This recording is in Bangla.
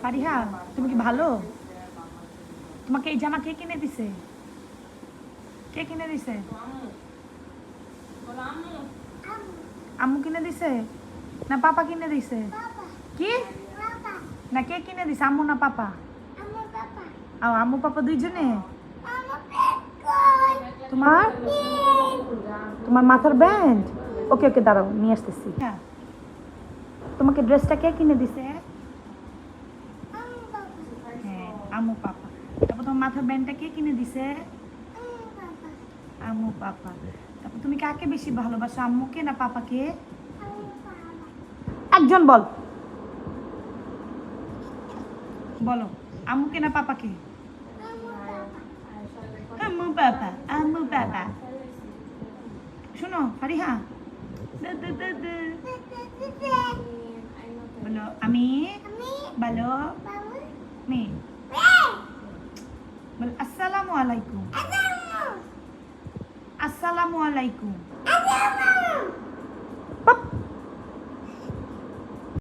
ফারিহা তুমি কি ভালো? তোমাকে এই জামা কে কিনে দিছে? কে কিনে দিছে? আম্মু কিনে দিছে না পাপা কিনে দিছে? কি না কে কিনে দিছে, আম্মু না পাপা? আম্মু পাপা দুইজনে? তোমার তোমার মাথার ব্যান্ড? ওকে ওকে দাঁড়াও নিয়ে আসতেছি। হ্যাঁ তোমাকে ড্রেসটা কে কিনে দিছে? হ্যাঁ আম্মু পাপা। তারপর তোমার মাথার ব্যান্ডটা কে কিনে দিছে? আম্মু পাপা। তারপর তুমি কাকে বেশি ভালোবাসো, আম্মুকে না পাপাকে? একজন বল, বলো আম্মুকে না পাপাকে? আম্মু পাপা, আম্মু পাপা। শোনো ফারিহা, বলো আমি, বলো আমি, বলো আসসালামু আলাইকুম, আসসালামু আলাইকুম।